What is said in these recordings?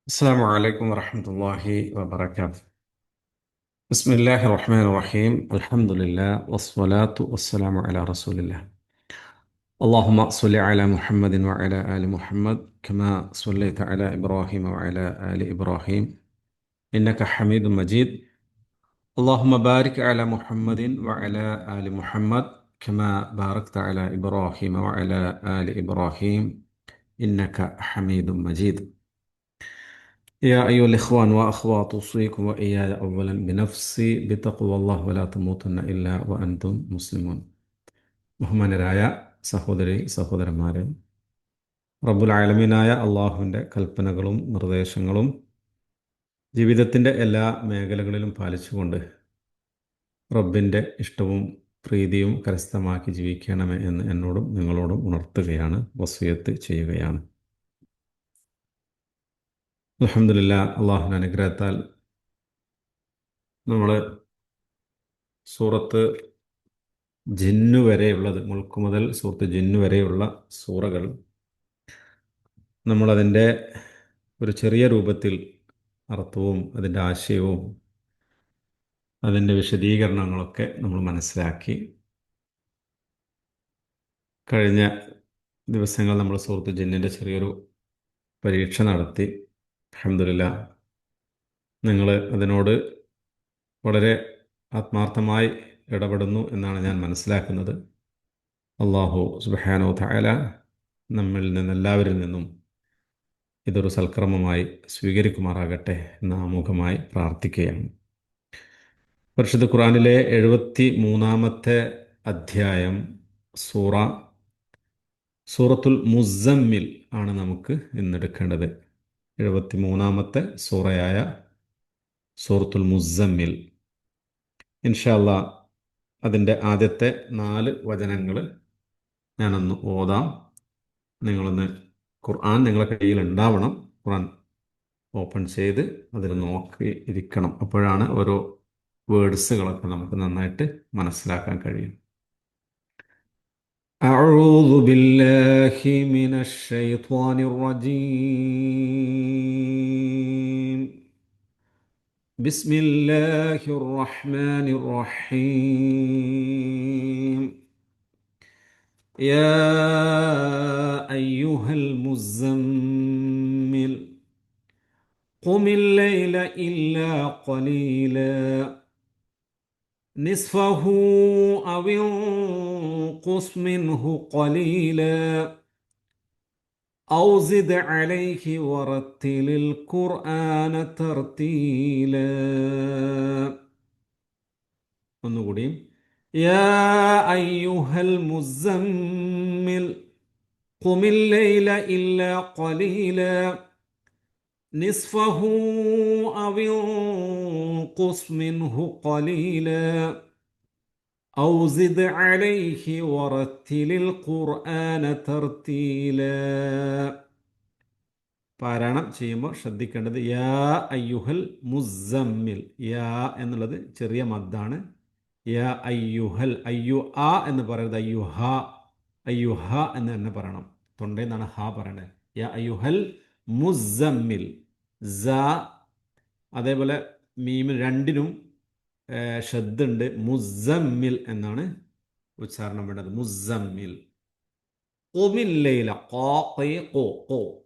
السلام عليكم ورحمة الله وبركاته. بسم الله الرحمن الرحيم. الحمد لله والصلاة والسلام على رسول الله. اللهم صل على محمد وعلى آل محمد كما صليت على إبراهيم وعلى آل إبراهيم إنك حميد مجيد. اللهم بارك على محمد وعلى آل محمد كما باركت على إبراهيم وعلى آل إبراهيم إنك حميد مجيد. يا أيها الإخوان وأخوات أوصيكم وإياي أولا بنفسي بتقوى الله ولا تموتن إلا وأنتم مسلمون. ബഹുമാനരായ സഹോദരി സഹോദരന്മാരെ, റബ്ബുൽ ആലമീനായ അള്ളാഹുവിൻ്റെ കൽപ്പനകളും നിർദ്ദേശങ്ങളും ജീവിതത്തിൻ്റെ എല്ലാ മേഖലകളിലും പാലിച്ചുകൊണ്ട് റബ്ബിൻ്റെ ഇഷ്ടവും പ്രീതിയും കരസ്ഥമാക്കി ജീവിക്കണമേ എന്ന് എന്നോടും നിങ്ങളോടും ഉണർത്തുകയാണ്, വസിയത്ത് ചെയ്യുകയാണ്. അൽഹംദുലില്ലാഹ്, അള്ളാഹുവിൻ്റെ അനുഗ്രഹത്താൽ നമ്മൾ സൂറത്ത് ജിന്നു വരെയുള്ളത്, മുൾക്ക് മുതൽ സൂറത്ത് ജിന്നു വരെയുള്ള സൂറകൾ നമ്മളതിൻ്റെ ഒരു ചെറിയ രൂപത്തിൽ അർത്ഥവും അതിൻ്റെ ആശയവും അതിൻ്റെ വിശദീകരണങ്ങളൊക്കെ നമ്മൾ മനസ്സിലാക്കി. കഴിഞ്ഞ ദിവസങ്ങൾ നമ്മൾ സൂറത്ത് ജിന്നിൻ്റെ ചെറിയൊരു പരീക്ഷ നടത്തി. അൽഹംദുലില്ലാഹ്, നിങ്ങൾ അതിനോട് വളരെ ആത്മാർത്ഥമായി ഇടപെടുന്നു എന്നാണ് ഞാൻ മനസ്സിലാക്കുന്നത്. അള്ളാഹു സുബ്ഹാനഹു വ തആല നമ്മിൽ നിന്നെല്ലാവരിൽ നിന്നും ഇതൊരു സൽക്കർമ്മമായി സ്വീകരിക്കുമാറാകട്ടെ എന്ന് ആമുഖമായി പ്രാർത്ഥിക്കുകയാണ്. പരിശുദ്ധ ഖുർആനിലെ 73-ാമത്തെ അധ്യായം സൂറത്തുൽ മുസമ്മിൽ ആണ് നമുക്ക് ഇന്നെടുക്കേണ്ടത്. 73-ാമത്തെ സൂറയായ സൂറത്തുൽ മുസമ്മിൽ. ഇൻഷാ അല്ലാഹ് അതിൻ്റെ ആദ്യത്തെ 4 വചനങ്ങൾ ഞാനൊന്ന് ഓതാം. നിങ്ങളൊന്ന് ഖുർആൻ നിങ്ങളുടെ കയ്യിൽ ഉണ്ടാവണം. ഖുർആൻ ഓപ്പൺ ചെയ്ത് അതിൽ നോക്കി ഇരിക്കണം. അപ്പോഴാണ് ഓരോ വേർഡ്സുകളൊക്കെ നമുക്ക് നന്നായിട്ട് മനസ്സിലാക്കാൻ കഴിയും. أعوذ بالله من الشيطان الرجيم. بسم الله الرحمن الرحيم. يا أيها المزمل قم الليل إلا قليلا نصفه أو انقص منه قليلا أو زد عليه ورتل القرآن ترتيلا. ഒന്നുകൂടി. يا أيها المزمل قم الليل إلا قليلا نصفه أو انقص منه قليلا أو زد عليه ورتل القرآن ترتيلا. പാരായണം ചെയ്യുമ്പോൾ ശ്രദ്ധിക്കേണ്ടത് യാ അയ്യുഹൽ മുസമ്മിൽ. യാ എന്നുള്ളത് ചെറിയ മദ്ദാണ്. യാ അയ്യുഹൽ, അയ്യു ആ എന്ന് പറയരുത്, അയ്യുഹ. അയ്യുഹ എന്ന് തന്നെ പറയണം. തൊണ്ടയിൽ നിന്നാണ് ഹ പറയണത്. യാ അയ്യുഹൽ മുസമ്മിൽ. സ അതേപോലെ മീമിൽ രണ്ടിനും ഷദ്ദുണ്ട്. മുസമ്മിൽ എന്നാണ് ഉച്ചാരണം വേണ്ടത്. മുസമ്മിൽ. ഖുമില്ലൈല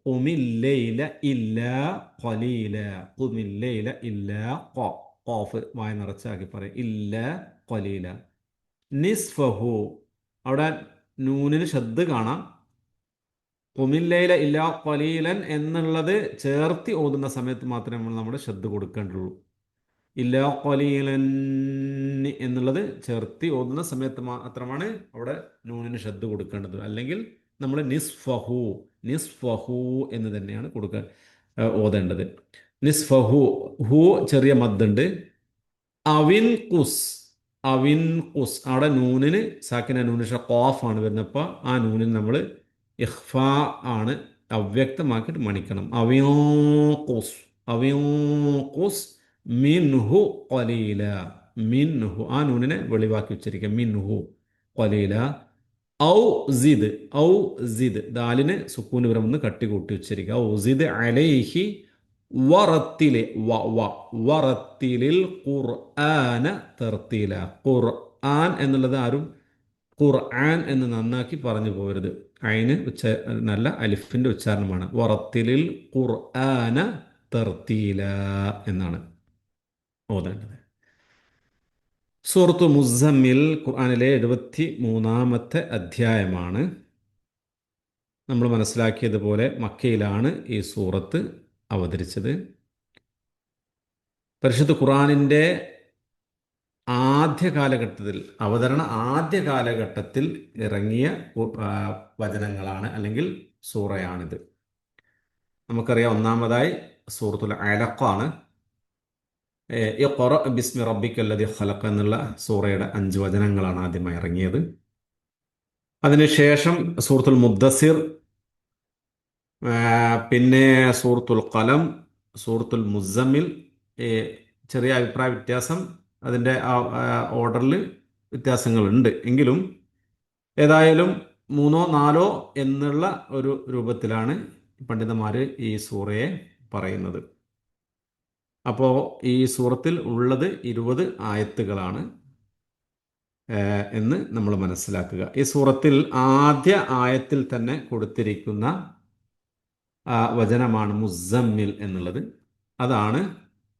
ഖുമില്ലൈല ഇല്ലാ ഖലീല. ഖുമില്ലൈല ഇല്ലാ ഖാഫ് വായ നിറച്ചാക്കി പറയും. ഇല്ലാ ഖലീല. നിസ്ഫഹു, അവിടെ നൂനിന് ഷദ്ദ് കാണാം. ഖുമില്ലൈല ഇല്ലാ ഖലീലൻ എന്നുള്ളത് ചേർത്തി ഓതുന്ന സമയത്ത് മാത്രമേ നമ്മൾ നമ്മുടെ ഷദ്ദ് കൊടുക്കേണ്ടുള്ളൂ. ഇല്ലാ ഖലീലൻ എന്നുള്ളത് ചേർത്തി ഓതുന്ന സമയത്ത് മാത്രമാണ് അവിടെ നൂനിന് ഷദ്ദ് കൊടുക്കേണ്ടത്. അല്ലെങ്കിൽ നമ്മൾ നിസ്ഫഹു എന്ന് തന്നെയാണ് ഓതേണ്ടത്. നിസ്ഫഹു, ഹു ചെറിയ മദ്ദുണ്ട്. അവിൻ കുസ്, അവിടെ നൂനിന് സാക്കിന നൂന് ഖാഫ് ആണ് വരുന്നപ്പോൾ ആ നൂനിന് നമ്മൾ ഇഖ്ഫ ആണ്, അവ്യക്തമാക്കിയിട്ട് മണിക്കണം. അവിൻഖുസ് മിൻഹു ഖലീല. മിൻഹു, ആ നൂനിനെ വെളിവാക്കി ഉച്ചരിക്കുക. മിൻഹു ഖലീല. ഔ സിദ് ദാലിന് സുക്കൂന് വരമെന്ന് കട്ടി കൂട്ടി ഉച്ചരിക്കുക. ഔ സിദ് അലൈഹി വറത്തിലെ വറത്തിലിൽ ഖുർആന തർത്തീല. ഖുർആൻ എന്നുള്ളത് ആരും ഖുർആൻ എന്ന് നന്നാക്കി പറഞ്ഞു പോകരുത്. അയിന് നല്ല അലിഫിന്റെ ഉച്ചാരണമാണ്. വറത്തിലിൽ ഖുർആന തർത്തീല എന്നാണ് ഓതേണ്ടത്. സൂറത്തു മുസമ്മിൽ ഖുർആനിലെ 73-ാമത്തെ അധ്യായമാണ്. നമ്മൾ മനസ്സിലാക്കിയതുപോലെ മക്കയിലാണ് ഈ സൂറത്ത് അവതരിച്ചത്. പരിശുദ്ധ ഖുർആനിൻ്റെ ആദ്യ കാലഘട്ടത്തിൽ ആദ്യ കാലഘട്ടത്തിൽ ഇറങ്ങിയ വചനങ്ങളാണ്, അല്ലെങ്കിൽ സൂറയാണിത്. നമുക്കറിയാം, ഒന്നാമതായി സൂറത്തുൽ അലഖാണ്. ഇഖ്റ ബിസ്മി റബ്ബിക്കല്ലദി ഖലഖ എന്നുള്ള സൂറയുടെ 5 വചനങ്ങളാണ് ആദ്യമായി ഇറങ്ങിയത്. അതിനുശേഷം സൂറത്തുൽ മുദ്ദസിർ, പിന്നെ സൂറത്തുൽ ഖലം, സൂറത്തുൽ മുസമ്മിൽ. ചെറിയ അഭിപ്രായ വ്യത്യാസം, അതിൻ്റെ ഓർഡറിൽ വ്യത്യാസങ്ങളുണ്ട് എങ്കിലും ഏതായാലും 3ഓ 4ഓ എന്നുള്ള ഒരു രൂപത്തിലാണ് പണ്ഡിതന്മാർ ഈ സൂറയെ പറയുന്നത്. അപ്പോൾ ഈ സൂറത്തിൽ ഉള്ളത് 20 ആയത്തുകളാണ് എന്ന് നമ്മൾ മനസ്സിലാക്കുക. ഈ സൂറത്തിൽ ആദ്യ ആയത്തിൽ തന്നെ കൊടുത്തിരിക്കുന്ന വചനമാണ് മുസമ്മിൽ എന്നുള്ളത്. അതാണ്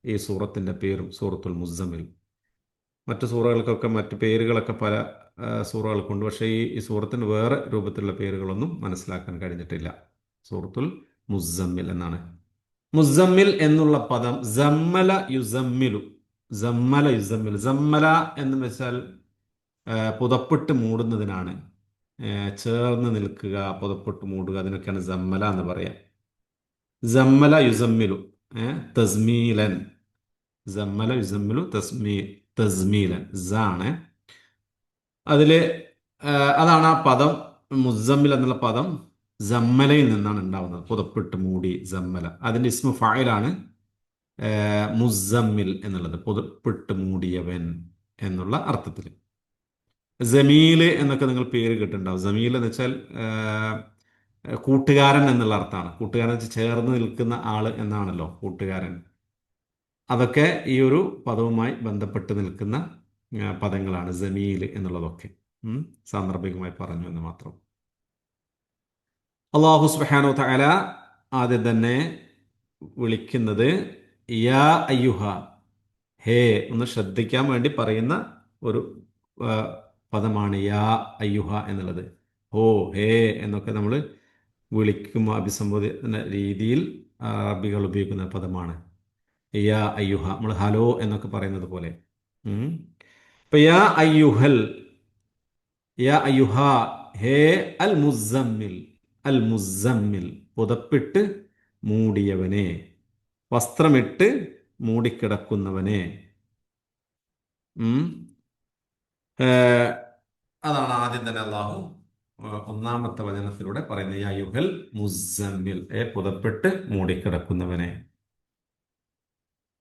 ഈ സൂറത്തിൻ്റെ പേരും, സൂറത്തുൽ മുസമ്മിൽ. മറ്റു സൂറകൾക്കൊക്കെ മറ്റ് പേരുകളൊക്കെ പല സൂറകൾക്കുണ്ട്. പക്ഷേ ഈ സൂറത്തിന് വേറെ രൂപത്തിലുള്ള പേരുകളൊന്നും മനസ്സിലാക്കാൻ കഴിഞ്ഞിട്ടില്ല. സൂറത്തുൽ മുസമ്മിൽ എന്നാണ്. മുസമ്മിൽ എന്നുള്ള പദം സമ്മല യുസമ്മിലു, സമ്മല യുസമ്മിലു. സമ്മല എന്ന് വെച്ചാൽ പുതപ്പിട്ട് മൂടുന്നതിനാണ്. ചേർന്ന് നിൽക്കുക, പുതപ്പിട്ട് മൂടുക, അതിനൊക്കെയാണ് സമ്മല എന്ന് പറയാം. സമ്മല യുസമ്മിലു തസ്മീലൻ, സമ്മല യുസമ്മിലു തസ്മീലൻ ആണ് അതില്. അതാണ് ആ പദം. മുസമ്മിൽ എന്നുള്ള പദം സമ്മലയിൽ നിന്നാണ് ഉണ്ടാവുന്നത്, പുതപ്പിട്ട് മൂടി, സമ്മല. അതിന്റെ ഇസ്മു ഫായിലാണ് മുസമ്മിൽ എന്നുള്ളത്, പുതപ്പിട്ട് മൂടിയവൻ എന്നുള്ള അർത്ഥത്തിൽ. ജമീൽ എന്നൊക്കെ നിങ്ങൾ പേര് കേട്ടിട്ടുണ്ടാവും. ജമീൽ എന്ന് വെച്ചാൽ കൂട്ടുകാരൻ എന്നുള്ള അർത്ഥമാണ്. കൂട്ടുകാരൻ വെച്ചാൽ ചേർന്ന് നിൽക്കുന്ന ആള് എന്നാണല്ലോ കൂട്ടുകാരൻ. അതൊക്കെ ഈ ഒരു പദവുമായി ബന്ധപ്പെട്ട് നിൽക്കുന്ന പദങ്ങളാണ് ജമീൽ എന്നുള്ളതൊക്കെ. സാന്ദർഭികമായി പറഞ്ഞു എന്ന് മാത്രം. അല്ലാഹു സുബ്ഹാനഹു തആല ആദ്യം തന്നെ വിളിക്കുന്നത് യാ അയ്യുഹ, ഹേ. ഒന്ന് ശ്രദ്ധിക്കാൻ വേണ്ടി പറയുന്ന ഒരു പദമാണ് യാ അയ്യുഹ എന്നുള്ളത്. ഹോ, ഹേ എന്നൊക്കെ നമ്മൾ വിളിക്കുമ്പോൾ അഭിസംബോധന രീതിയിൽ അറബികൾ ഉപയോഗിക്കുന്ന പദമാണ് യാ അയ്യുഹ. നമ്മൾ ഹലോ എന്നൊക്കെ പറയുന്നത് പോലെ. ഇപ്പൊ യാ അയ്യുഹൽ, യാ അയ്യുഹ, ഹേ അൽ മുസമ്മിൽ, അൽ മുസമ്മിൽ, പുതപ്പിട്ട് മൂടിയവനെ, വസ്ത്രമിട്ട് മൂടിക്കിടക്കുന്നവനെ. അതാണ് ആദ്യം തന്നെ അള്ളാഹു ഒന്നാമത്തെ വചനത്തിലൂടെ പറയുന്നത് യാ അയ്യുഹൽ മുസമ്മിൽ, പുതപ്പിട്ട് മൂടിക്കിടക്കുന്നവനെ.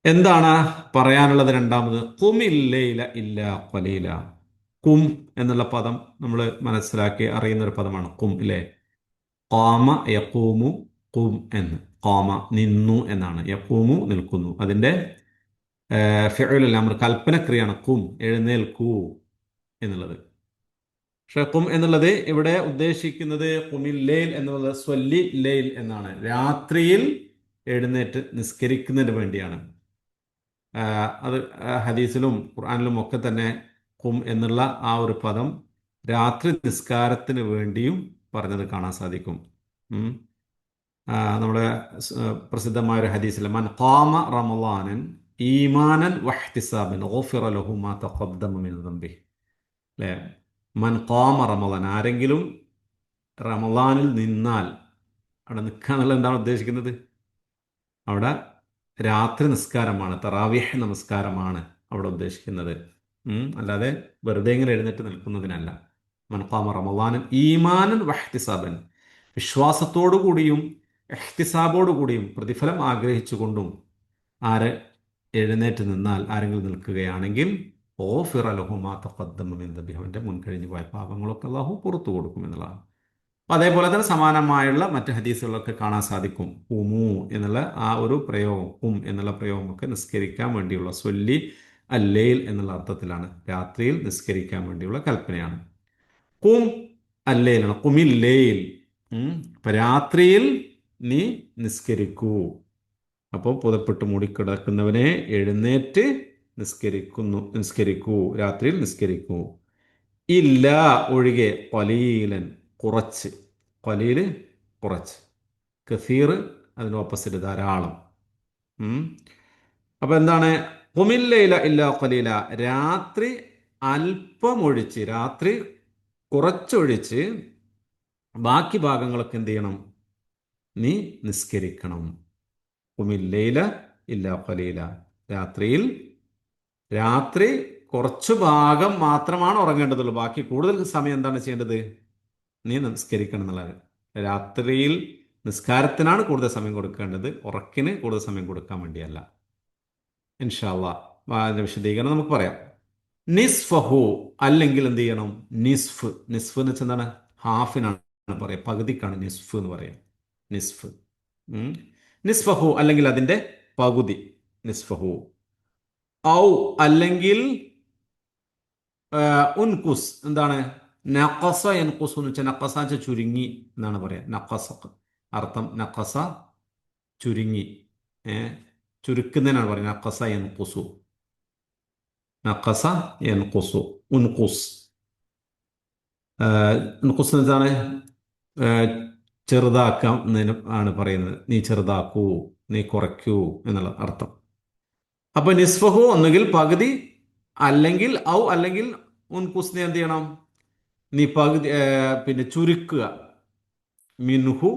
എന്താണ് പറയാനുള്ളത്? രണ്ടാമത് ഖുമില്ലൈല ഇല്ലാ ഖലീല. കും എന്നുള്ള പദം നമ്മൾ മനസ്സിലാക്കി അറിയുന്ന ഒരു പദമാണ് കും, ഇല്ലേ? ഖാമ യഖൂമു, കും എന്ന്. ഖാമ നിന്നു എന്നാണ്, യഖൂമു നിൽക്കുന്നു. അതിന്റെ ഫിഉലുൽ അംർ, കൽപ്പനക്രിയയാണ് കും, എഴുന്നേൽക്കൂ എന്നുള്ളത്. പക്ഷെ കും എന്നുള്ളത് ഇവിടെ ഉദ്ദേശിക്കുന്നത് ഖുമിൽ ലൈൽ എന്നുള്ളത് സ്വല്ലി ലൈൽ എന്നാണ്. രാത്രിയിൽ എഴുന്നേറ്റ് നിസ്കരിക്കുന്നതിന് വേണ്ടിയാണ്. അത് ഹദീസിലും ഖുർആനിലും ഒക്കെ തന്നെ ഖും എന്നുള്ള ആ ഒരു പദം രാത്രി നിസ്കാരത്തിന് വേണ്ടിയും പറഞ്ഞത് കാണാൻ സാധിക്കും. നമ്മുടെ പ്രസിദ്ധമായ ഒരു ഹദീസിൽ മൻ ഖാമ റമളാനൻ ഈമാനൻ വഹ്തിസാബൻ ഗുഫിറ ലഹു മാ തഖദ്ദമ മിൻ ദംബിഹി. അല്ലേ? മൻ ഖാമ റമളാൻ, ആരെങ്കിലും റമളാനിൽ നിന്നാൽ, അവിടെ നിൽക്കുക എന്നുള്ളത് എന്താണ് ഉദ്ദേശിക്കുന്നത്? അവിടെ രാത്രി നിസ്കാരമാണ്, തറാവീഹ് നമസ്കാരമാണ് അവിടെ ഉദ്ദേശിക്കുന്നത്. അല്ലാതെ വെറുതെ ഇങ്ങനെ എഴുന്നേറ്റ് നിൽക്കുന്നതിനല്ല. മൻ ഖാമ റമളാനൻ ഈമാനൻ വഹ്തിസാബൻ, വിശ്വാസത്തോടു കൂടിയും ഇഹ്തിസാബോടു കൂടിയും പ്രതിഫലം ആഗ്രഹിച്ചുകൊണ്ടും ആര് എഴുന്നേറ്റ് നിന്നാൽ, ആരെങ്കിലും നിൽക്കുകയാണെങ്കിൽ ഓഫിറ ലഹു മാ തഖദ്ദമ മിൻ ദംബിഹി, അവന്റെ മുൻകഴിഞ്ഞു പോയ പാപങ്ങളൊക്കെ അല്ലാഹു പുറത്തു കൊടുക്കും എന്നുള്ളതാണ്. അതേപോലെ തന്നെ സമാനമായുള്ള മറ്റ് ഹദീസുകളൊക്കെ കാണാൻ സാധിക്കും. ഉമു എന്നുള്ള ആ ഒരു പ്രയോഗം, എന്നുള്ള പ്രയോഗമൊക്കെ നിസ്കരിക്കാൻ വേണ്ടിയുള്ള സൊല്ലി അല്ലയിൽ എന്നുള്ള അർത്ഥത്തിലാണ്, രാത്രിയിൽ നിസ്കരിക്കാൻ വേണ്ടിയുള്ള കൽപ്പനയാണ്. കും അല്ലയിലാണ്, കുമില്ലേയിൽ. അപ്പൊ രാത്രിയിൽ നീ നിസ്കരിക്കൂ. അപ്പോൾ പുതപ്പിട്ട് മൂടിക്കിടക്കുന്നവനെ എഴുന്നേറ്റ് നിസ്കരിക്കൂ, രാത്രിയിൽ നിസ്കരിക്കൂ. ഇല്ല ഒഴികെ, കലീലൻ കുറച്ച്, കലീല് കുറച്ച്, കസീർ അതിന് ഓപ്പോസിറ്റ് ധാരാളം. ഉം. അപ്പൊ എന്താണ് കുമില്ലയില ഇല്ല കലീല, രാത്രി അല്പം ഒഴിച്ച്, രാത്രി കുറച്ചൊഴിച്ച് ബാക്കി ഭാഗങ്ങളൊക്കെ എന്ത് ചെയ്യണം? നീ നിസ്കരിക്കണം. കുമില്ലയില ഇല്ല കലീല, രാത്രിയിൽ രാത്രി കുറച്ചു ഭാഗം മാത്രമാണ് ഉറങ്ങേണ്ടതുള്ളൂ. ബാക്കി കൂടുതൽ സമയം എന്താണ് ചെയ്യേണ്ടത്? നീ നിസ്കരിക്കണം എന്നുള്ളത്. രാത്രിയിൽ നിസ്കാരത്തിനാണ് കൂടുതൽ സമയം കൊടുക്കേണ്ടത്, ഉറക്കിന് കൂടുതൽ സമയം കൊടുക്കാൻ വേണ്ടിയല്ല. ഇൻഷാ അല്ലാഹ് അതിന്റെ വിശദീകരണം നമുക്ക് പറയാം. നിസ്ഫഹു, അല്ലെങ്കിൽ എന്ത് ചെയ്യണം? നിസ്ഫ്. നിസ്ഫ് എന്ന് വെച്ചാൽ എന്താണ്? ഹാഫിനാണ് പറയാം, പകുതിക്കാണ് നിസ്ഫ് എന്ന് പറയാം. നിസ്ഫ്. നിസ്ഫഹു അല്ലെങ്കിൽ അതിന്റെ പകുതി. നിസ്ഫഹു. ഔ അല്ലെങ്കിൽ ഉൻകുസ്. എന്താണ് നഖസ യൻകുസു എന്ന് വെച്ചാൽ? നഖസ വെച്ചാൽ ചുരുങ്ങി എന്നാണ് പറയാ. നഖസ അർത്ഥം നഖസ ചുരുങ്ങി, ചുരുക്കുന്നതിനാണ് പറയുന്നത്. നഖസ യൻകുസു, നഖസ യൻകുസു, ഉൻകുസ്. ഉൻകുസ് എന്ന് വെച്ചാണ് ചെറുതാക്കാം ആണ് പറയുന്നത്. നീ ചെറുതാക്കൂ, നീ കുറയ്ക്കൂ എന്നുള്ള അർത്ഥം. അപ്പൊ നിസ്ഫഹു ഒന്നുകിൽ പകുതി, അല്ലെങ്കിൽ ഔ അല്ലെങ്കിൽ ഉൻകുസ്, നീ എന്ത് ചെയ്യണം? നീ പകുതി പിന്നെ ചുരുക്കുക. മിൻഹു,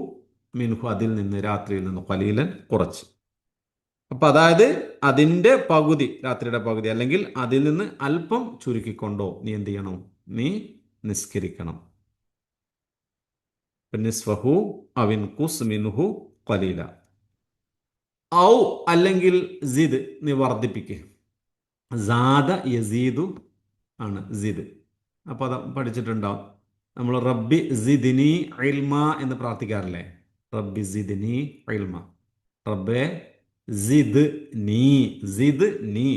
മിൻഹു അതിൽ നിന്ന്, രാത്രിയിൽ നിന്ന്, ഖലീലൻ കുറച്ച്. അപ്പൊ അതായത് അതിന്റെ പകുതി, രാത്രിയുടെ പകുതി, അല്ലെങ്കിൽ അതിൽ നിന്ന് അല്പം ചുരുക്കിക്കൊണ്ടോ നീ എന്ത് ചെയ്യണം? നീ നിസ്കരിക്കണം. നിസ്ഫഹു അവിൻകുസ് മിൻഹു ഖലീല. ഔ അല്ലെങ്കിൽ സിദ്, നീ വർദ്ധിപ്പിക്കുക. സാദ യസീദു ആണ് സിദ്. അപ്പൊ അത് പഠിച്ചിട്ടുണ്ടാവും. നമ്മൾ റബ്ബി സിദ്നി ഇൽമ എന്ന് പ്രാർത്ഥിക്കാറില്ലേ? റബ്ബി സിദ്നി ഇൽമ. റബ്ബെ സിദ് നീ, സിദ് നീ,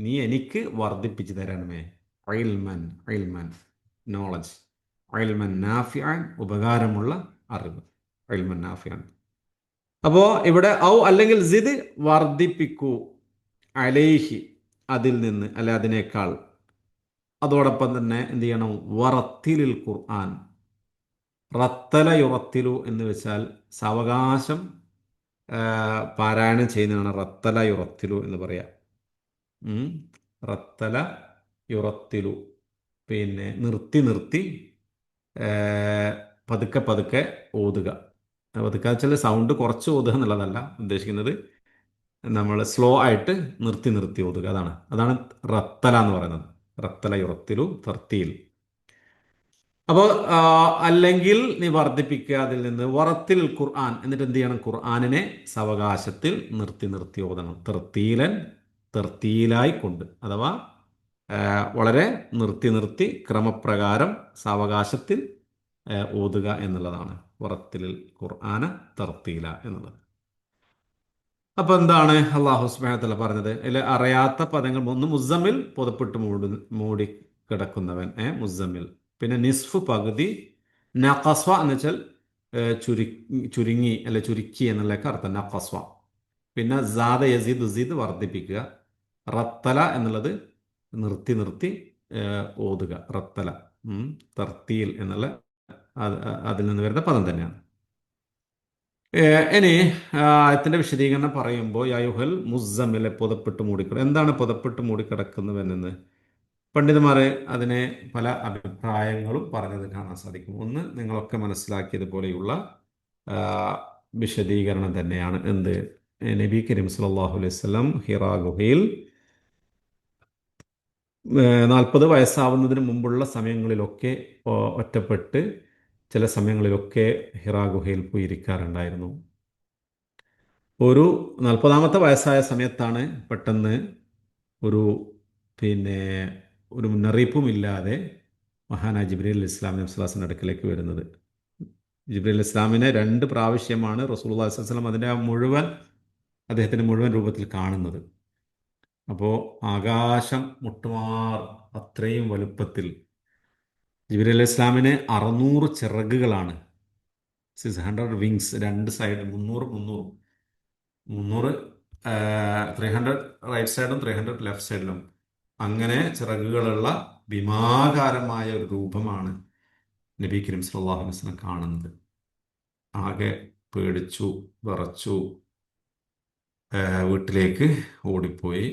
നീ എനിക്ക് വർദ്ധിപ്പിച്ചു തരണമേ. ഇൽമൻ, ഇൽമൻ നോളജ്. ഇൽമൻ നാഫിഅൻ, ഉപകാരമുള്ള അറിവ്. ഇൽമൻ നാഫിഅൻ. അപ്പോ ഇവിടെ ഔ അല്ലെങ്കിൽ സിദ് വർദ്ധിപ്പിക്കൂ, അലൈഹി അതിൽ നിന്ന്, അല്ലെ അതിനേക്കാൾ. അതോടൊപ്പം തന്നെ എന്ത് ചെയ്യണം? വറത്തിലിൽ ഖുർആൻ. റത്തല യുറത്തിലു എന്ന് വെച്ചാൽ സാവകാശം പാരായണം ചെയ്യുന്നതാണ് റത്തല യുറത്തിലു എന്ന് പറയാം. റത്തല യുറത്തിലു, പിന്നെ നിർത്തി നിർത്തി പതുക്കെ പതുക്കെ ഓതുക. പതുക്കെ വെച്ചാൽ സൗണ്ട് കുറച്ച് ഓതുക എന്നുള്ളതല്ല ഉദ്ദേശിക്കുന്നത്, നമ്മൾ സ്ലോ ആയിട്ട് നിർത്തി നിർത്തി ഓതുക. അതാണ് റത്തല എന്ന് പറയുന്നത്. റത്തല യുറത്തിലു തർത്തീൽ. അപ്പോൾ അല്ലെങ്കിൽ നീ വർദ്ധിപ്പിക്കുക അതിൽ നിന്ന്. വറത്തിൽ ഖുർആൻ, എന്നിട്ട് എന്ത് ചെയ്യണം? ഖുർആനിനെ സാവകാശത്തിൽ നിർത്തി നിർത്തി ഓതണം. തെർത്തീലൻ, തെർത്തീലായി കൊണ്ട്, അഥവാ വളരെ നിർത്തി നിർത്തി ക്രമപ്രകാരം സാവകാശത്തിൽ ഓതുക എന്നുള്ളതാണ് വറത്തിൽ ഖുർആന തർത്തീല എന്നുള്ളത്. അപ്പൊ എന്താണ് അള്ളാഹു സുബ്ഹാനഹു വ തആല പറഞ്ഞത്? അതിൽ അറിയാത്ത പദങ്ങൾ. ഒന്ന് മുസമ്മിൽ, പുതപ്പിട്ട് മൂടി കിടക്കുന്നവൻ, മുസമ്മിൽ. പിന്നെ നിസ്ഫ് പകുതി. നഖസ്വ എന്ന് വെച്ചാൽ ചുരുങ്ങി അല്ലെ ചുരുക്കി എന്നുള്ളതൊക്കെ അർത്ഥം നഖസ്വ. പിന്നെ സാദ യസീദ്, സീദ് വർദ്ധിപ്പിക്കുക. റത്തല എന്നുള്ളത് നിർത്തി നിർത്തി ഓതുക. റത്തല തർത്തീൽ എന്നുള്ള അതിൽ നിന്ന് വരുന്ന പദം തന്നെയാണ്. ഇനി ആയത്തിന്റെ വിശദീകരണം പറയുമ്പോൾ യായുഹൽ മുസമ്മിലെ പുതപ്പിട്ട് മൂടിക്കിട. എന്താണ് പുതപ്പിട്ട് മൂടിക്കിടക്കുന്നവനെന്ന് പണ്ഡിതന്മാർ അതിനെ പല അഭിപ്രായങ്ങളും പറഞ്ഞത് കാണാൻ സാധിക്കും. ഒന്ന്, നിങ്ങളൊക്കെ മനസ്സിലാക്കിയതുപോലെയുള്ള വിശദീകരണം തന്നെയാണ്. എന്ത്? നബി കരീം സല്ലല്ലാഹു അലൈഹി വസല്ലം ഹിറാ ഗുഹയിൽ 40 വയസ്സാവുന്നതിന് മുമ്പുള്ള സമയങ്ങളിലൊക്കെ ഒറ്റപ്പെട്ട് ചില സമയങ്ങളിലൊക്കെ ഹിറാ ഗുഹയിൽ പോയി ഇരിക്കാറുണ്ടായിരുന്നു. ഒരു 40-ാമത്തെ വയസ്സായ സമയത്താണ് പെട്ടെന്ന് ഒരു പിന്നെ ഒരു മുന്നറിയിപ്പും ഇല്ലാതെ മഹാനായ ജിബ്രീൽ അലൈഹി ഇസ്ലാം നബി സ്വല്ലല്ലാഹു അലൈഹി വസല്ലം അടുക്കലേക്ക് വരുന്നത്. ജിബ്രീൽ ഇസ്ലാമിനെ 2 പ്രാവശ്യമാണ് റസൂലുള്ളാഹി സ്വല്ലല്ലാഹു അലൈഹി വസല്ലം അതിൻ്റെ ആ മുഴുവൻ അദ്ദേഹത്തിൻ്റെ മുഴുവൻ രൂപത്തിൽ കാണുന്നത്. അപ്പോൾ ആകാശം മുട്ടുമാർ അത്രയും വലുപ്പത്തിൽ ജിബ്രീൽ അലൈഹി ഇസ്ലാമിന് 600 ചിറകുകളാണ്. 600 വിങ്സ്, 2 സൈഡ് 300 300 റൈറ്റ് സൈഡും 300 ലെഫ്റ്റ് സൈഡിലും അങ്ങനെ ചിറകുകളുള്ള ഭീമാകാരമായ ഒരു രൂപമാണ് നബി കരീം സല്ലല്ലാഹു അലൈഹി വസല്ലം കാണുന്നത്. ആകെ പേടിച്ചു, വിറച്ചു, വീട്ടിലേക്ക് ഓടിപ്പോയി.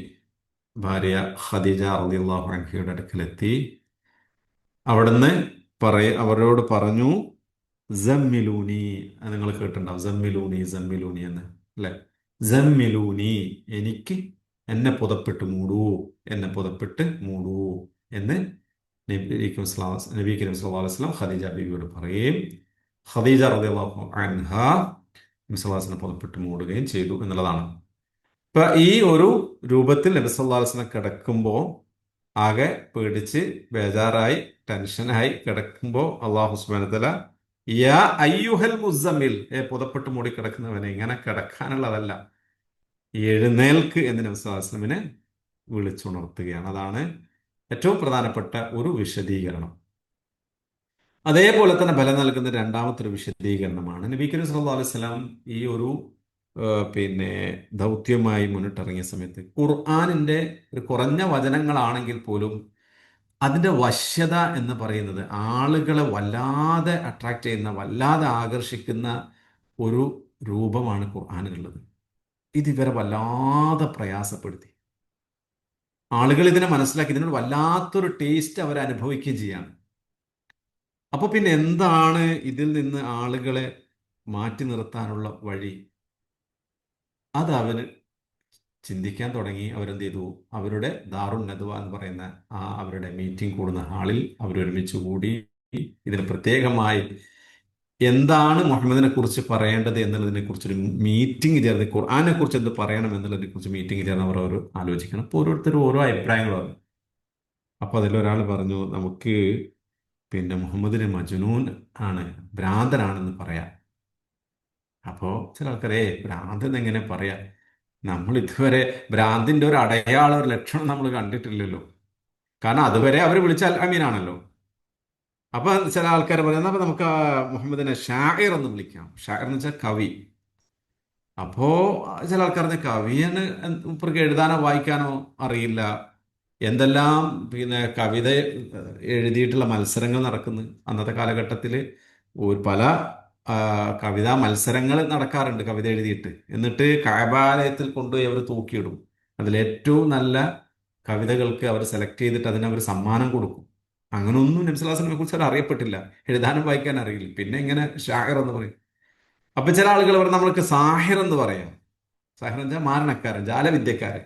ഭാര്യ ഖദീജ റളിയല്ലാഹു അൻഹയുടെ അടുക്കലെത്തി. അവിടുന്ന് അവരോട് പറഞ്ഞു, സമ്മിലൂനി. നിങ്ങൾ കേട്ടിട്ടുണ്ടാവും സമ്മിലൂനി സമ്മിലൂനി എന്ന്, അല്ലെ? സമ്മിലൂനി, എനിക്ക് എന്നെ പുതപ്പിട്ട് മൂടൂ, എന്നെ പുതപ്പിട്ട് മൂടൂ എന്ന് നബി കരീം സല്ലല്ലാഹു അലൈഹി വസല്ലം ഖദീജ ബീവിയോട് പറയും. ഖദീജ റളിയല്ലാഹു അൻഹ നബി സല്ലല്ലാഹു അലൈഹി വസല്ലം പുതപ്പിട്ട് മൂടുകയും ചെയ്തു എന്നുള്ളതാണ്. ഇപ്പൊ ഈ ഒരു രൂപത്തിൽ നബി സല്ലല്ലാഹു അലൈഹി വസല്ലം കിടക്കുമ്പോൾ ആകെ പേടിച്ച് ബേജാറായി ടെൻഷനായി കിടക്കുമ്പോൾ അല്ലാഹു സുബ്ഹാനഹു വ തആല യാ അയ്യുഹൽ മുസമ്മിൽ, പുതപ്പെട്ട് മൂടി കിടക്കുന്നവനെ, ഇങ്ങനെ കിടക്കാനുള്ളതല്ല, എഴുന്നേൽക്ക് എന്ന് നബി സല്ലല്ലാഹു അലൈഹി വസല്ലമിനെ വിളിച്ചുണർത്തുകയാണ്. അതാണ് ഏറ്റവും പ്രധാനപ്പെട്ട ഒരു വിശദീകരണം. അതേപോലെ തന്നെ ബലം നൽകുന്ന രണ്ടാമത്തെ ഒരു വിശദീകരണമാണ് നബി കരീം സല്ലല്ലാഹു അലൈഹി വസല്ലം ഈ ഒരു പിന്നെ ദൗത്യമായി മുന്നിട്ടിറങ്ങിയ സമയത്ത് ഖുർആനിന്റെ ഒരു കുറഞ്ഞ വചനങ്ങളാണെങ്കിൽ പോലും അതിന്റെ വശ്യത എന്ന് പറയുന്നത് ആളുകളെ വല്ലാതെ അട്രാക്ട് ചെയ്യുന്ന, വല്ലാതെ ആകർഷിക്കുന്ന ഒരു രൂപമാണ് ഖുർആനിലുള്ളത്. ഇത് ഇവരെ വല്ലാതെ പ്രയാസപ്പെടുത്തി. ആളുകൾ ഇതിനെ മനസ്സിലാക്കി ഇതിനോട് വല്ലാത്തൊരു ടേസ്റ്റ് അവർ അനുഭവിക്കുകയും ചെയ്യാണ്. അപ്പൊ പിന്നെ എന്താണ് ഇതിൽ നിന്ന് ആളുകളെ മാറ്റി നിർത്താനുള്ള വഴി? അത് അവന് ചിന്തിക്കാൻ തുടങ്ങി. അവരെന്ത് ചെയ്തു? അവരുടെ ദാറുൻ നദ്വ എന്ന് പറയുന്ന അവരുടെ മീറ്റിംഗ് കൂടുന്ന ഹാളിൽ അവരൊരുമിച്ച് കൂടി ഇതിന് പ്രത്യേകമായി എന്താണ് മുഹമ്മദിനെ കുറിച്ച് പറയേണ്ടത് എന്നുള്ളതിനെ കുറിച്ചൊരു മീറ്റിംഗ് ചേർന്ന്, ഖുർആനെ കുറിച്ച് എന്ത് പറയണം എന്നുള്ളതിനെ കുറിച്ച് മീറ്റിംഗ് ചേർന്ന് അവർ ആലോചിക്കണം. അപ്പോൾ ഓരോരുത്തരും ഓരോ അഭിപ്രായങ്ങൾ പറഞ്ഞു. അപ്പൊ അതിലൊരാൾ പറഞ്ഞു, നമുക്ക് പിന്നെ മുഹമ്മദിനെ മജ്നൂൻ ആണ്, ഭ്രാന്തനാണെന്ന് പറയാം. അപ്പോൾ ചില ആൾക്കാരെ ഭ്രാന്തൻ എങ്ങനെ പറയാം? നമ്മൾ ഇതുവരെ ഭ്രാന്തിന്റെ ഒരു അടയാളം, ഒരു ലക്ഷണം നമ്മൾ കണ്ടിട്ടില്ലല്ലോ. കാരണം അതുവരെ അവർ വിളിച്ചാൽ അമീനാണല്ലോ. അപ്പൊ ചില ആൾക്കാർ പറയുന്നത്, അപ്പൊ നമുക്ക് മുഹമ്മദിനെ ഷാഇർ എന്ന് വിളിക്കാം. ഷാഇർ എന്ന് വെച്ചാൽ കവി. അപ്പോ ചില ആൾക്കാർ കവിയെന്ന് ഇവർക്ക് എഴുതാനോ വായിക്കാനോ അറിയില്ല. എന്തെല്ലാം പിന്നെ കവിത എഴുതിയിട്ടുള്ള മത്സരങ്ങൾ നടക്കുന്നു അന്നത്തെ കാലഘട്ടത്തിൽ. പല കവിതാ മത്സരങ്ങൾ നടക്കാറുണ്ട് കവിത എഴുതിയിട്ട്. എന്നിട്ട് കഅബാലയത്തിൽ കൊണ്ടുപോയി അവർ തൂക്കിയിടും. അതിലേറ്റവും നല്ല കവിതകൾക്ക് അവർ സെലക്ട് ചെയ്തിട്ട് അതിന് അവർ സമ്മാനം കൊടുക്കും. അങ്ങനൊന്നും നബി സല്ലല്ലാഹു അലൈഹി വസല്ലമയെ കുറിച്ച് അറിയപ്പെട്ടില്ല. എഴുതാനും വായിക്കാനും അറിയില്ല. പിന്നെ ഇങ്ങനെ ഷാഹിർ എന്ന് പറയും. അപ്പൊ ചില ആളുകൾ പറയും നമ്മൾക്ക് സാഹിർ എന്ന് പറയാം. സാഹിർ എന്ന് വെച്ചാൽ മാരണക്കാരൻ, ജാലവിദ്യക്കാരൻ.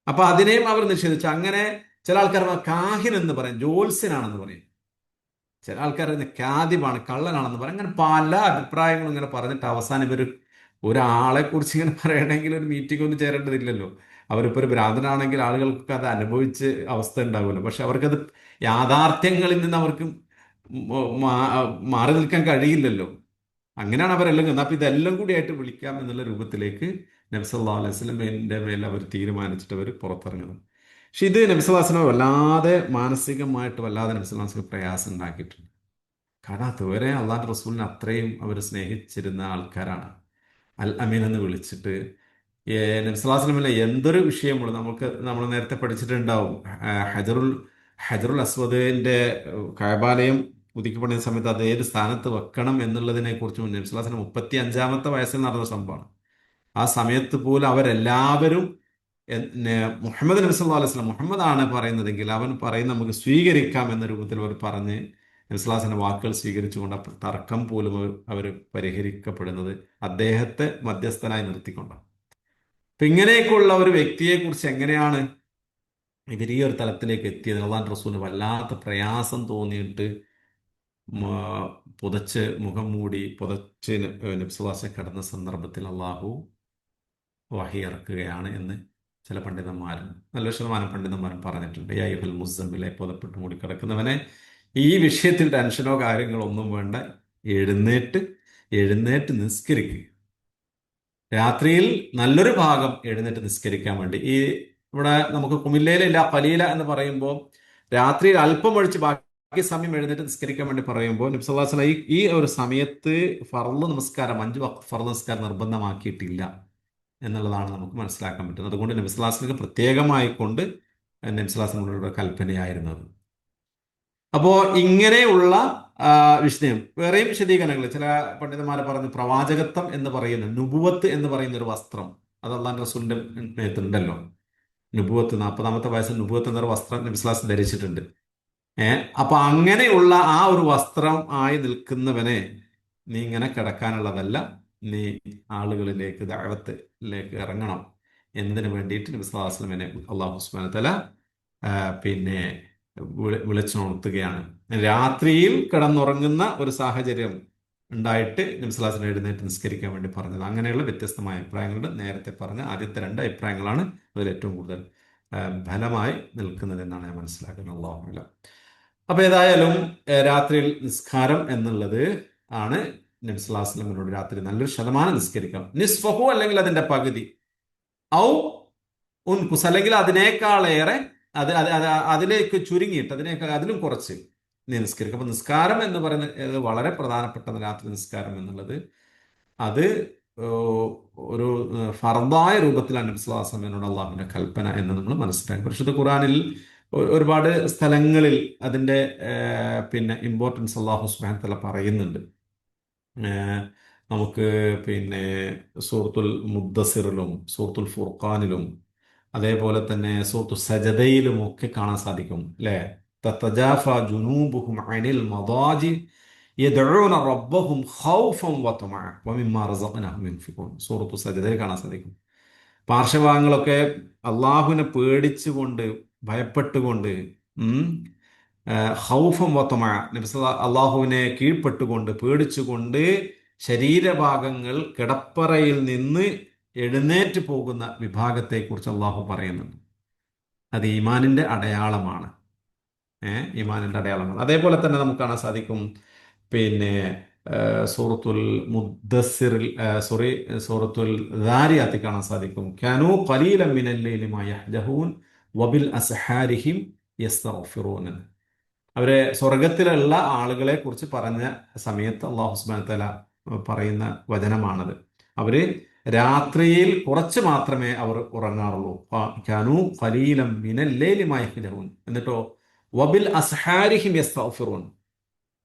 അപ്പൊ അതിനെയും അവർ നിഷേധിച്ചു. അങ്ങനെ ചില ആൾക്കാർ കാഹിൻ എന്ന് പറയും, ജ്യോത്സ്യനാണെന്ന് പറയും. ചില ആൾക്കാർ കാദിബാണ്, കള്ളനാണെന്ന് പറയും. അങ്ങനെ പല അഭിപ്രായങ്ങളും ഇങ്ങനെ പറഞ്ഞിട്ട് അവസാനം ഇവർ ഒരാളെ കുറിച്ച് ഇങ്ങനെ പറയണമെങ്കിൽ ഒരു മീറ്റിംഗ് ഒന്നും ചേരേണ്ടതില്ലല്ലോ. അവരിപ്പോൾ ഒരു ഭ്രാന്തനാണെങ്കിൽ ആളുകൾക്ക് അത് അനുഭവിച്ച് അവസ്ഥ ഉണ്ടാവുമല്ലോ. പക്ഷെ അവർക്കത് യാഥാർത്ഥ്യങ്ങളിൽ നിന്ന് അവർക്ക് മാറി നിൽക്കാൻ കഴിയില്ലല്ലോ. അങ്ങനെയാണ് അവരെല്ലാം കണ്ടത്. അപ്പൊ ഇതെല്ലാം കൂടി ആയിട്ട് വിളിക്കാം എന്നുള്ള രൂപത്തിലേക്ക് നബി സല്ലല്ലാഹു അലൈഹി വസല്ലമയുടെ മേൽ അവർ തീരുമാനിച്ചിട്ട് അവർ പുറത്തിറങ്ങുന്നത്. പക്ഷെ ഇത് നബി സല്ലല്ലാഹു അലൈഹി വസല്ലം വല്ലാതെ മാനസികമായിട്ട് വല്ലാതെ നബി സല്ലല്ലാഹു അലൈഹി വസല്ലം പ്രയാസം ഉണ്ടാക്കിയിട്ടുണ്ട്. കാരണം അതുവരെ അള്ളാഹുവിന്റെ റസൂലിനെ അത്രയും അവർ സ്നേഹിച്ചിരുന്ന ആൾക്കാരാണ്. അൽ അമീൻ എന്ന് വിളിച്ചിട്ട് നബി സല്ലല്ലാഹു അലൈഹി വസല്ലമയിലെ എന്തൊരു വിഷയമുള്ളൂ നമ്മൾ നേരത്തെ പഠിച്ചിട്ടുണ്ടാവും. ഹജറുൽ ഹജറുൽ അസ്വദിന്റെ കഅബാലയം പുതുക്കിപ്പണിയുന്ന സമയത്ത് അത് ഏത് സ്ഥാനത്ത് വെക്കണം എന്നുള്ളതിനെ കുറിച്ച് നബി സല്ലല്ലാഹു അലൈഹി വസല്ലം 55-ാമത്തെ വയസ്സിൽ നടന്ന സംഭവമാണ്. ആ സമയത്ത് പോലും അവരെല്ലാവരും മുഹമ്മദ് നബി സല്ലല്ലാഹു അലൈഹി വസല്ലം മുഹമ്മദാണ് പറയുന്നതെങ്കിൽ അവൻ പറയുന്ന നമുക്ക് സ്വീകരിക്കാം എന്ന രൂപത്തിൽ അവർ പറഞ്ഞ് നബി സല്ലല്ലാഹു അലൈഹി വസല്ലം വാക്കുകൾ സ്വീകരിച്ചുകൊണ്ട് തർക്കം പോലും അവർ പരിഹരിക്കപ്പെടുന്നത് അദ്ദേഹത്തെ മധ്യസ്ഥനായി നിർത്തിക്കൊണ്ടാണ്. അപ്പൊ ഇങ്ങനെയൊക്കെയുള്ള ഒരു വ്യക്തിയെ കുറിച്ച് എങ്ങനെയാണ് ഇവർ ഈ ഒരു തലത്തിലേക്ക് എത്തിയത്? അള്ളാഹുവിന്റെ റസൂലിന് വല്ലാത്ത പ്രയാസം തോന്നിയിട്ട് പുതച്ച് മുഖം മൂടി പുതച്ച് നബി സല്ലല്ലാഹു അലൈഹി വസല്ലം കിടന്ന സന്ദർഭത്തിൽ അള്ളാഹു വഹി ഇറക്കുകയാണ് എന്ന് ചില പണ്ഡിതന്മാരും, നല്ല ശതമാനം പണ്ഡിതന്മാരും പറഞ്ഞിട്ടുണ്ട്. യാ അയ്യുഹൽ മുസമ്മിലെ, പുതപ്പിട്ട് മൂടി കിടക്കുന്നവനെ, ഈ വിഷയത്തിൽ ടെൻഷനോ കാര്യങ്ങളോ ഒന്നും വേണ്ട, എഴുന്നേറ്റ് എഴുന്നേറ്റ് നിസ്കരിക്കുക. രാത്രിയിൽ നല്ലൊരു ഭാഗം എഴുന്നേറ്റ് നിസ്കരിക്കാൻ വേണ്ടി. ഇവിടെ നമുക്ക് കുമില്ലയിലില്ല ഖലീല എന്ന് പറയുമ്പോൾ രാത്രിയിൽ അല്പം ഒഴിച്ച് ബാക്കി സമയം എഴുന്നേറ്റ് നിസ്കരിക്കാൻ വേണ്ടി പറയുമ്പോൾ നബി സല്ലല്ലാഹു അലൈഹി വസല്ലം ഈ ഒരു സമയത്ത് ഫർള് നമസ്കാരം 5 വഖ്ത് ഫർള് നമസ്കാരം നിർബന്ധമാക്കിയിട്ടില്ല എന്നുള്ളതാണ് നമുക്ക് മനസ്സിലാക്കാൻ പറ്റുന്നത്. അതുകൊണ്ട് നബി സല്ലല്ലാഹു അലൈഹി വസല്ലം പ്രത്യേകമായി കൊണ്ട് നബി സല്ലല്ലാഹു അലൈഹി വസല്ലമയുടെ കൽപ്പനയായിരുന്നത്. അപ്പോ ഇങ്ങനെയുള്ള വിഷയം വേറെയും വിശദീകരണങ്ങൾ ചില പണ്ഡിതന്മാരെ പറഞ്ഞു. പ്രവാചകത്വം എന്ന് പറയുന്ന നുബുവത്ത് എന്ന് പറയുന്ന ഒരു വസ്ത്രം അത് അള്ളാഹ് റസൂലിന്റെ മേത്തുണ്ടല്ലോ. നുബുവത്ത് 40-ാമത്തെ വയസ്സിൽ നുബുവത്ത് എന്നൊരു വസ്ത്രം നബി സ്വല്ലല്ലാഹു അലൈഹി വസല്ലം ധരിച്ചിട്ടുണ്ട്. അപ്പൊ അങ്ങനെയുള്ള ആ ഒരു വസ്ത്രം ആയി നിൽക്കുന്നവനെ നീ ഇങ്ങനെ കിടക്കാനുള്ളതല്ല, നീ ആളുകളിലേക്ക് ദഅവത്തിലേക്ക് ഇറങ്ങണം എന്നതിന് വേണ്ടിയിട്ട് നബി സല്ലല്ലാഹു അലൈഹി വസല്ലമയെ അല്ലാഹു സുബ്ഹാനഹു വ തആല പിന്നെ വിളിച്ചുണർത്തുകയാണ്. രാത്രിയിൽ കിടന്നുറങ്ങുന്ന ഒരു സാഹചര്യം ഉണ്ടായിട്ട് നബി സല്ലല്ലാഹു അലൈഹി വസല്ലം എഴുന്നേറ്റ് നിസ്കരിക്കാൻ വേണ്ടി പറഞ്ഞത്. അങ്ങനെയുള്ള വ്യത്യസ്തമായ അഭിപ്രായങ്ങളുണ്ട്. നേരത്തെ പറഞ്ഞ ആദ്യത്തെ 2 അഭിപ്രായങ്ങളാണ് അതിൽ ഏറ്റവും കൂടുതൽ ഫലമായി നിൽക്കുന്നത് എന്നാണ് ഞാൻ മനസ്സിലാക്കുന്നത്. അല്ലാഹു അഅലം. അപ്പൊ ഏതായാലും രാത്രിയിൽ നിസ്കാരം എന്നുള്ളത് ആണ് നബി സല്ലല്ലാഹു അലൈഹി വസല്ലമയോട് രാത്രി നല്ലൊരു ശതമാനം നിസ്കരിക്കാം. നിസ്ഫഹു അല്ലെങ്കിൽ അതിന്റെ പകുതി, ഔ ഉൻകുസ് അല്ലെങ്കിൽ അതിനേക്കാളേറെ, അതിലേക്ക് ചുരുങ്ങിയിട്ട് അതിനേക്കാൾ അതിലും കുറച്ച് നീ നിസ്കരിക്കും. അപ്പൊ നിസ്കാരം എന്ന് പറയുന്നത് വളരെ പ്രധാനപ്പെട്ടത്. രാത്രി നിസ്കാരം എന്നുള്ളത് അത് ഒരു ഫർദായ രൂപത്തിലാണ് നബി സല്ലല്ലാഹു അലൈഹി വസല്ലമയോട് അള്ളാഹുവിന്റെ കൽപ്പന എന്ന് നമ്മൾ മനസ്സിലാക്കി. പരിശുദ്ധ ഖുർആനിൽ ഒരുപാട് സ്ഥലങ്ങളിൽ അതിന്റെ പിന്നെ ഇമ്പോർട്ടൻസ് അള്ളാഹു സുബ്ഹാനഹു വ തആല പറയുന്നുണ്ട്. നമുക്ക് പിന്നെ സൂറത്തുൽ മുദ്ദസിറിലും സൂറത്തുൽ ഫുർഖാനിലും അതേപോലെ തന്നെ സൂറത്തു സജദയിലും ഒക്കെ കാണാൻ സാധിക്കും അല്ലെ. തതജാഫ ജുനൂബുഹും അനിൽ മദാജി യദ്ഊന റബ്ബഹും ഖൗഫൻ വതമഅ വമിമ്മാ റസഖ്നാഹും യുൻഫിഖൂൻ. സൂറത്തു സജദയിൽ കാണാൻ സാധിക്കും. പാർശ്വഭാഗങ്ങളൊക്കെ അള്ളാഹുവിനെ പേടിച്ചുകൊണ്ട് ഭയപ്പെട്ടുകൊണ്ട് ഖൗഫൻ വതമഅ അള്ളാഹുവിനെ കീഴ്പ്പെട്ടുകൊണ്ട് പേടിച്ചുകൊണ്ട് ശരീരഭാഗങ്ങൾ കിടപ്പറയിൽ നിന്ന് എഴുന്നേറ്റ് പോകുന്ന വിഭാഗത്തെക്കുറിച്ച് അള്ളാഹു പറയുന്നുണ്ട്. അത് ഈമാനിന്റെ അടയാളമാണ്. ഈമാനിന്റെ അടയാളമാണ്. അതേപോലെ തന്നെ നമുക്ക് കാണാൻ സാധിക്കും പിന്നെ സൂറത്തുൽ മുദ്ദസ്സിറിൽ സൂറത്തുൽ ദാരിയാത്തിൽ കാണാൻ സാധിക്കും. കാനൂ ഖലീലൻ മിനൽ ലൈലി മാ യഹ്ജഹൂൻ വബിൽ അസ്ഹാരിഹിം യസ്തഗ്ഫിറൂൻ. അവരെ സ്വർഗത്തിലുള്ള ആളുകളെ കുറിച്ച് പറഞ്ഞ സമയത്ത് അല്ലാഹു സുബ്ഹാനഹു വ തആല പറയുന്ന വചനമാണത്. അവര് രാത്രിയിൽ കുറച്ച് മാത്രമേ അവർ ഉറങ്ങാറുള്ളൂ. കാനൂ ഖലീലൻ മിനൽ ലൈലി മാ യഹ്ജഹൂൻ. എന്നിട്ടോ വബിൽ അസ്ഹാരിഹിം യസ്തഗ്ഫിറൂൻ.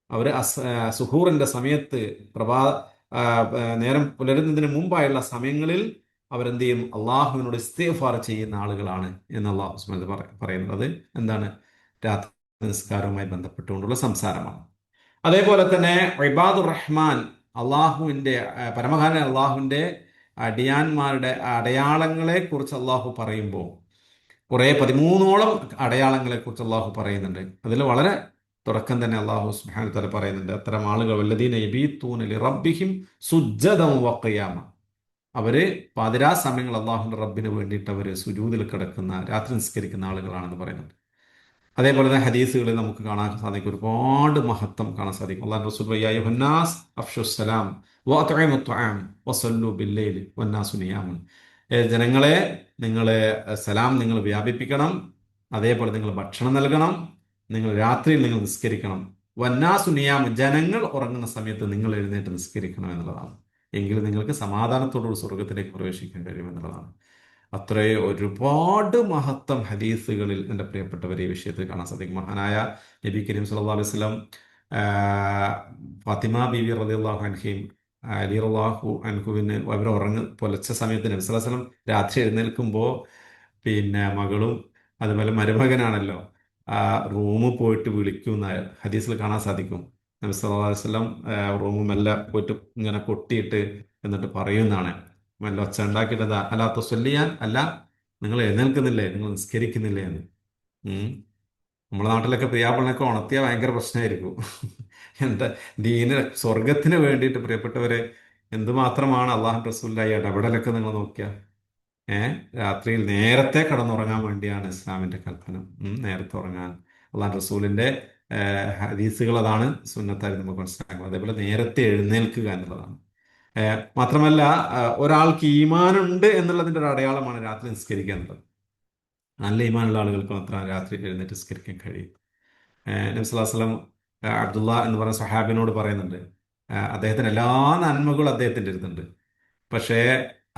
അവര് സുഹൂറിന്റെ സമയത്ത് നേരം പുലരുന്നതിന് മുമ്പായുള്ള സമയങ്ങളിൽ അവരെന്ത് ചെയ്യും? അള്ളാഹുവിനോട് ഇസ്തിഗ്ഫാർ ചെയ്യുന്ന ആളുകളാണ് എന്ന് അള്ളാഹു സുബ്ഹാനഹു വ തആല പറയുന്നത്. എന്താണ്? രാത്രി നിസ്കാരവുമായി ബന്ധപ്പെട്ടുകൊണ്ടുള്ള സംസാരമാണ്. അതേപോലെ തന്നെ ഇബാദുർ റഹ്മാൻ, അള്ളാഹുവിന്റെ പരമകാരൻ അള്ളാഹുവിന്റെ അടിയാന്മാരുടെ അടയാളങ്ങളെ കുറിച്ച് അള്ളാഹു പറയുമ്പോൾ കുറെ 13ഓളം അടയാളങ്ങളെ കുറിച്ച് അള്ളാഹു പറയുന്നുണ്ട്. അതിൽ വളരെ തുടക്കം തന്നെ അള്ളാഹു സുബ്ഹാനഹു വ തആല പറയുന്നുണ്ട്, അത്തരം ആളുകൾ വല്ലദീന യബീതൂന ലിറബ്ബിഹിം സുജ്ജദൻ വഖിയാമ. അവര് പാതിരാ സമയങ്ങൾ അള്ളാഹുവിന്റെ റബ്ബിന് വേണ്ടിയിട്ട് അവര് സുജൂദിൽ കിടക്കുന്ന രാത്രി നിസ്കരിക്കുന്ന ആളുകളാണെന്ന് പറയുന്നുണ്ട്. അതേപോലെ തന്നെ ഹദീസുകളിൽ നമുക്ക് കാണാൻ സാധിക്കും, ഒരുപാട് മഹത്വം കാണാൻ സാധിക്കും. അല്ലാഹു റസൂൽ യാ അയ്യുഹന്നാസ് അഫ്ശുസ് സലാം വഅത്ഇമു ത്വആം വസല്ലു ബില്ലൈലി വന്നാസു നിയാമുൻ. ജനങ്ങളെ, നിങ്ങളെ സലാം നിങ്ങൾ വ്യാപിപ്പിക്കണം, അതേപോലെ നിങ്ങൾ ഭക്ഷണം നൽകണം, നിങ്ങൾ രാത്രിയിൽ നിങ്ങൾ നിസ്കരിക്കണം. വന്നാസു നിയാം, ജനങ്ങൾ ഉറങ്ങുന്ന സമയത്ത് നിങ്ങൾ എഴുന്നേറ്റ് നിസ്കരിക്കണം എന്നുള്ളതാണ്. എങ്കിൽ നിങ്ങൾക്ക് സമാധാനത്തോടുകൂടി സ്വർഗത്തിലേക്ക് പ്രവേശിക്കാൻ കഴിയുമെന്നുള്ളതാണ്. അത്രേ ഒരുപാട് മഹത്വം ഹദീസുകളിൽ എൻ്റെ പ്രിയപ്പെട്ടവരെ ഈ വിഷയത്തിൽ കാണാൻ സാധിക്കും. മഹാനായ നബി കരീം സല്ലല്ലാഹു അലൈഹി വസല്ലം ഫാത്തിമ ബീവി റളിയല്ലാഹു അൻഹയും അലി റളിയല്ലാഹു അൻഹുവിന് അവർ പുലർച്ചെ സമയത്ത് നബി സല്ലല്ലാഹു അലൈഹി വസല്ലം രാത്രി എഴുന്നേൽക്കുമ്പോൾ പിന്നെ മകളും അതുപോലെ മരുമകനാണല്ലോ റൂമിൽ പോയിട്ട് വിളിക്കുന്ന ഹദീസിൽ കാണാൻ സാധിക്കും. നബി സല്ലല്ലാഹു അലൈഹി വസല്ലം റൂമിൽ മെല്ലെ പോയിട്ട് ഇങ്ങനെ കൊട്ടിയിട്ട് എന്നിട്ട് പറയുന്നതാണ്, മെല്ലെ ഒച്ച ഉണ്ടാക്കിയിട്ടത് അല്ലാ തുസല്ലിയാൻ, അല്ല നിങ്ങൾ എഴുന്നേൽക്കുന്നില്ലേ, നിങ്ങൾ നിസ്കരിക്കുന്നില്ലേ എന്ന്. നമ്മുടെ നാട്ടിലൊക്കെ പ്രിയാപ്പിളിനൊക്കെ ഉണർത്തിയാൽ ഭയങ്കര പ്രശ്നമായിരിക്കും. എന്താ ദീന് സ്വർഗത്തിന് വേണ്ടിയിട്ട് പ്രിയപ്പെട്ടവരെ എന്തുമാത്രമാണ് അള്ളാഹു റസൂലിന്റെ ഇടപെടലൊക്കെ നിങ്ങൾ നോക്കിയാൽ. രാത്രിയിൽ നേരത്തെ കടന്നുറങ്ങാൻ വേണ്ടിയാണ് ഇസ്ലാമിന്റെ കൽപ്പന. നേരത്തെ ഉറങ്ങാൻ അള്ളാഹു റസൂലിന്റെ ഹദീസുകൾ അതാണ് സുന്നത്തായി നമുക്ക് മനസ്സിലാക്കുന്നത്. അതേപോലെ നേരത്തെ എഴുന്നേൽക്കുക എന്നുള്ളതാണ്. മാത്രമല്ല ഒരാൾക്ക് ഈമാനുണ്ട് എന്നുള്ളതിൻ്റെ ഒരു അടയാളമാണ് രാത്രി നിസ്കരിക്കുക എന്നുള്ളത്. നല്ല ഈമാനുള്ള ആളുകൾക്ക് മാത്രം രാത്രി എഴുന്നേറ്റ് നിസ്കരിക്കാൻ കഴിയും. നബി സ്വല്ലല്ലാഹു അലൈഹി വസല്ലം അബ്ദുള്ള എന്ന് പറയുന്ന സ്വഹാബിനോട് പറയുന്നുണ്ട്, അദ്ദേഹത്തിന് എല്ലാ നന്മകളും അദ്ദേഹത്തിൻ്റെ അടുത്തുണ്ട്. പക്ഷേ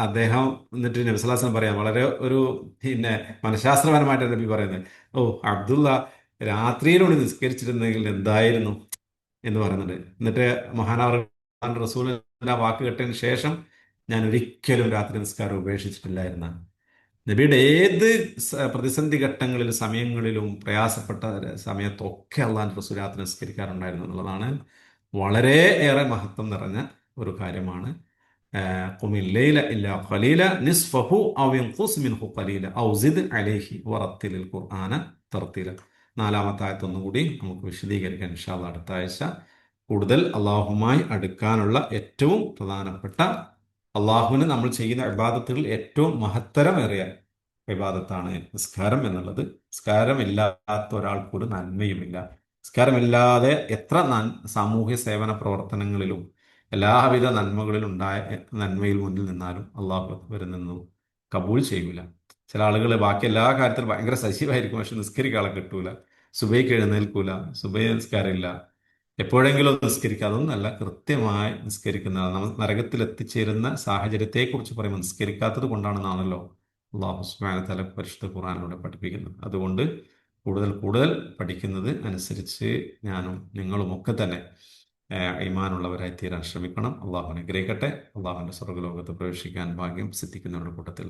അദ്ദേഹം എന്നിട്ട് നബി സ്വല്ലല്ലാഹു അലൈഹി വസല്ലം പറയാം, വളരെ ഒരു പിന്നെ മനഃശാസ്ത്രപരമായിട്ട് നബി പറയുന്നത്, ഓ അബ്ദുള്ള രാത്രിയിലൂടെ നിസ്കരിച്ചിരുന്നെങ്കിൽ എന്തായിരുന്നു എന്ന് പറയുന്നുണ്ട്. എന്നിട്ട് മഹാനവർ റസൂലിന്റെ വാക്ക് കേട്ടതിന് ശേഷം ഞാൻ ഒരിക്കലും രാത്രി നിസ്കാരം ഉപേക്ഷിച്ചിട്ടില്ലായിരുന്ന. നബിയുടെ ഏത് പ്രതിസന്ധി ഘട്ടങ്ങളിലും സമയങ്ങളിലും പ്രയാസപ്പെട്ട സമയത്തൊക്കെ അള്ളാഹു റസൂൽ രാത്രി നിസ്കരിക്കാറുണ്ടായിരുന്നു എന്നുള്ളതാണ് വളരെ ഏറെ മഹത്വം നിറഞ്ഞ ഒരു കാര്യമാണ്. ഖുമിൽ ലൈല ഇല്ലാ ഖലീല നിസ്ഫഹു ഔ യൻഖുസ് മിൻഹു ഖലീല ഔ സിദ് അലൈഹി വറത്തിലിൽ ഖുർആന തർത്തീല. നാലാമത്തെ ആയത്ത് ഒന്നുകൂടി നമുക്ക് വിശദീകരിക്കാൻ ഇൻഷാ അല്ലാഹ് അടുത്ത ആഴ്ച. കൂടുതൽ അള്ളാഹുമായി അടുക്കാനുള്ള ഏറ്റവും പ്രധാനപ്പെട്ട, അള്ളാഹുവിന് നമ്മൾ ചെയ്യുന്ന ഇബാദത്തുകൾ ഏറ്റവും മഹത്തരമേറിയ ഇബാദത്താണ് നിസ്കാരം എന്നുള്ളത്. നിസ്കാരമില്ലാത്ത ഒരാൾക്ക് ഒരു നന്മയുമില്ല. നിസ്കാരമില്ലാതെ എത്ര സാമൂഹ്യ സേവന പ്രവർത്തനങ്ങളിലും എല്ലാവിധ നന്മയിൽ മുന്നിൽ നിന്നാലും അള്ളാഹു അവരിൽ നിന്നും കബൂൽ ചെയ്യൂല. ചില ആളുകൾ ബാക്കി എല്ലാ കാര്യത്തിലും ഭയങ്കര സജീവമായിരിക്കും, പക്ഷെ നിസ്കരിക്കാളെ കിട്ടൂല. സുബൈക്ക് എഴുന്നേൽക്കൂല, സുബൈ നിസ്കാരമില്ല, എപ്പോഴെങ്കിലും നിസ്കരിക്കുക, അതൊന്നല്ല, കൃത്യമായി നിസ്കരിക്കുന്നതാണ്. നമ്മൾ നരകത്തിൽ എത്തിച്ചേരുന്ന സാഹചര്യത്തെക്കുറിച്ച് പറയുമ്പോൾ നിസ്കരിക്കാത്തത് കൊണ്ടാണെന്നാണല്ലോ അള്ളാഹു സുബ്ഹാനഹു വ തആല പരിശുദ്ധ ഖുർആനിലൂടെ പഠിപ്പിക്കുന്നത്. അതുകൊണ്ട് കൂടുതൽ കൂടുതൽ പഠിക്കുന്നത് അനുസരിച്ച് ഞാനും നിങ്ങളും ഒക്കെ തന്നെ ഈമാനുള്ളവരായി തീരാൻ ശ്രമിക്കണം. അള്ളാഹു അനുഗ്രഹിക്കട്ടെ. അള്ളാഹുവിൻ്റെ സ്വർഗ്ഗലോകത്ത് പ്രവേശിക്കാൻ ഭാഗ്യം സിദ്ധിക്കുന്നവരുടെ കൂട്ടത്തിൽ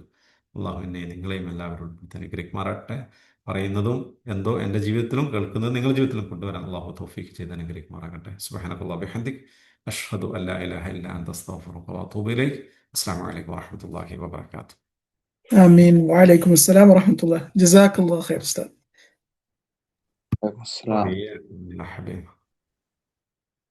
അള്ളാഹു എന്നെ നിങ്ങളെയും എല്ലാവരും അനുഗ്രഹിക്കുമാറാകട്ടെ. പറയുന്നതും എന്തോ എൻ്റെ ജീവിതത്തിലും കേൾക്കുന്നതും നിങ്ങളുടെ ജീവിതത്തിലും കൊണ്ടുവരാൻ അള്ളാഹു തൗഫീഖ് ചെയ്ത് അനുഗ്രഹിക്കുമാറാകട്ടെ. സുബ്ഹാനക്കല്ലാഹി വബിഹംദിക് അഷ്ഹദു അല്ലാ ഇലാഹ ഇല്ലാ അൻത അസ്തഗ്ഫിറുക വഅതൂബു ഇലൈക്. അസ്സലാമു അലൈക്കും വറഹ്മത്തുള്ളാഹി വബറകാതുഹു. آمين. وعليكم السلام ورحمة الله. جزاك الله خير أستاذ. عليكم السلام. حبيبي.